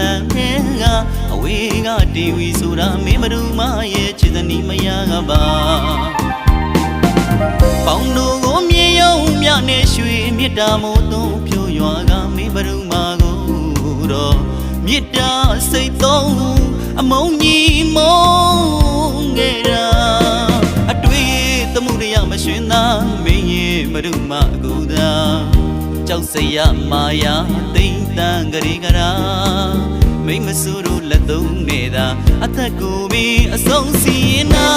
လန်ကအဝေးကတီဝီဆိုတာမင်းဘယ်သူမှရဲ့ချစ်တဲ့နီမရကပါပေါင်းတို့ကိုမြေယုံမြနဲ့ရွှေမြစ်တာမို့သုံးဖြိုးရွာကမင်းဘယ်သူမှကိုတော့မြစ်တာစိတ်သုံးအမုံကြီးမုံငယ်တာအတွေ့သမှုရမရွှင်သာမင်းရဲ့ဘယ်သူမှကိုသာကြောက်စရာမာယာတိမ်တန်ကြရီကရာမိမဆူတို့လက်သုံးနေတာအသက်ကိုပြီးအဆုံးစီရင်နာ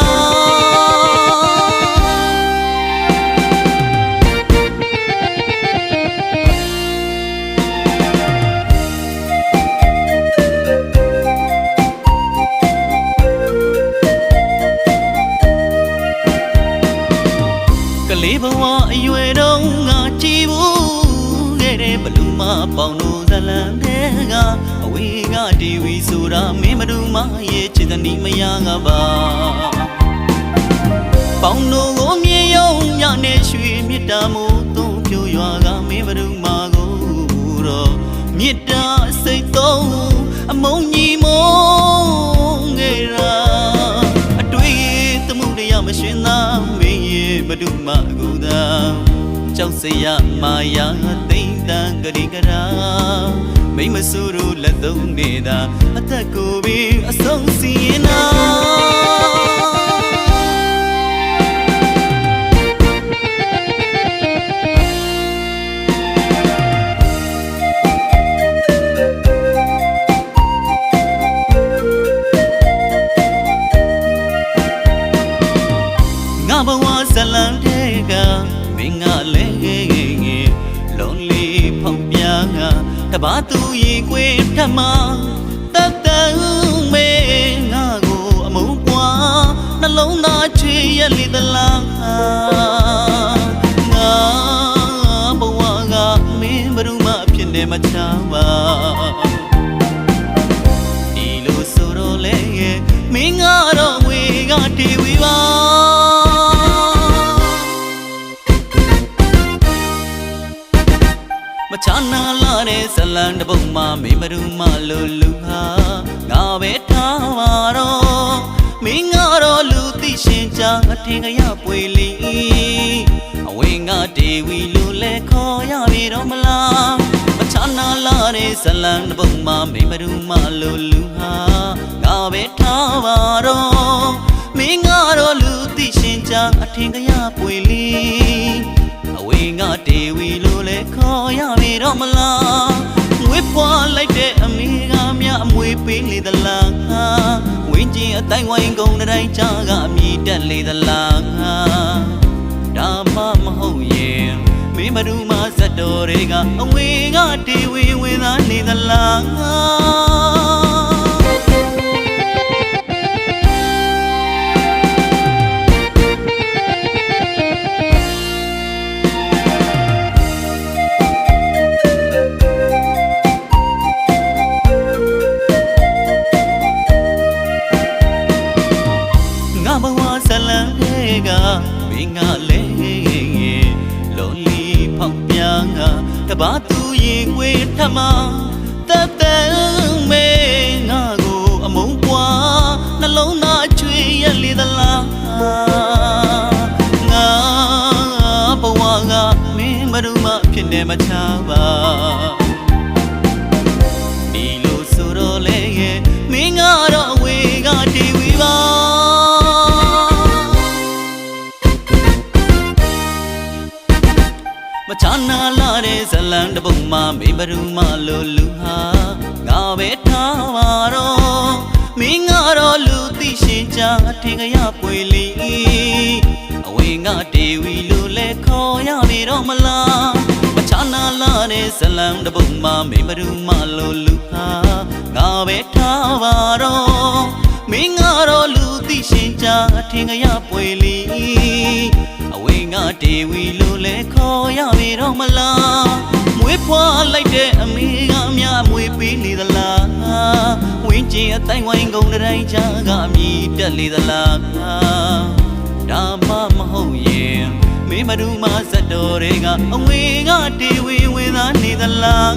ကလေးဘဝအရွယ်တုန်းကကြည်ဘူးခဲ့တဲ့ဘလူမပေါင်းတို့ဇလံတဲ့ကအဝေးကတီဝီဆိုတာမင်းဘယ်သူမှရဲ့ချစ်တဲ့နီမရကပါပေါင်းတို့ကိုမြေယုံမြနဲ့ရွှေမြစ်တာမို့သုံးဖြိုးရွာကမင်းဘယ်သူမှကိုတော့မြစ်တာစိတ်သုံးအမုံကြီးမုံငယ်ရာအတွေ့သမှုရမရွှင်သာမင်းရဲ့ဘယ်သူမှကိုသာကြောက်စရာမာယာတိမ်တန်ကြရီကရာမိမဆူတို့လက်သုံးနေတာအသက်ကိုပြီးအဆုံးစီရင်နာငါဘဝဇလံတဲ့ကမင်းကလည်းငယ်လုံးလေးဖောက်ပြားကတပါသူရင်ခွေထမတတ်တန်မေငါကိုအမုန်းကွာနှလုံးသားချွေရလေသလားငါဘဝကမင်းဘယ်သူမှဖြစ်နေမချပါဒီလိုဆိုတော့လေမင်းကတော့ဝေကတီဝီပါမချနာလာတဲ့ဇလံတပုတ်မှမင်းဘယ်သူမှလိုလူဟာငါပဲထားပါတော့မင်းကတော့လူသိရှင်ချအထင်ကရပွေလီအဝင်းကတေဝီလိုလဲခေါ်ရပြီတော့မလားမချနာလာတဲ့ဇလံတပုတ်မှမင်းဘယ်သူမှလိုလူဟာငါပဲထားပါတော့မင်းကတော့လူသိရှင်ချအထင်ကရပွေလီအဝင်းကတေဝီလိုလဲခေါ်ရပြီတော့မလားငွေဖွာလိုက်တဲ့အမေကမြအမွေပေးလေသလားဝင်းကျင်အတိုင်းဝိုင်းကုန်တိုင်းချကအမြည်တက်လေသလားဒါမှမဟုတ်ရင်မင်းဘယ်သူမှဇက်တော်တွေကအဝေးကတေဝီဝင်သားနေသလားဘဝဇလံတဲ့ကမင်းကလည်းလုံးလီဖောက်ပြားကတပါသူရင်ခွေထမတတ်တန်မေငါကိုအမုန်းကွာနှလုံးသားချွေရလေသလားငါဘဝကမင်းဘယ်သူမှဖြစ်နေမချပါဒီလိုဆိုတော့လေမင်းကတော့အဝေးကတီဝီပါမချနာလာတဲ့ဇလံတပုတ်မှမင်းဘယ်သူမှလိုလူဟာငါပဲထားပါတော့မင်းကတော့လူသိရှင်ချအထင်ကရပွေလီအဝင်းကတေဝီလိုလဲခေါ်ရပြီတော့မလားမချနာလာတဲ့ဇလံတပုတ်မှမင်းဘယ်သူမှလိုလူဟာငါပဲထားပါတော့မင်းကတော့လူသိရှင်ချအထင်ကရပွေလီအဝင်းကတေဝီလိုလဲခေါ်ရပြီတော့မလားမွေးဖွာလိုက်တဲ့အမေကမြမွေးပေးလေသလားဝင်းကျင်အတိုင်းဝိုင်းကုန်တိုင်းချကအမြည်တက်လေသလားဒါမှမဟုတ်ရင်မင်းဘယ်သူမှဇက်တော်တွေကအဝေးကတေဝီဝင်သားနေသလား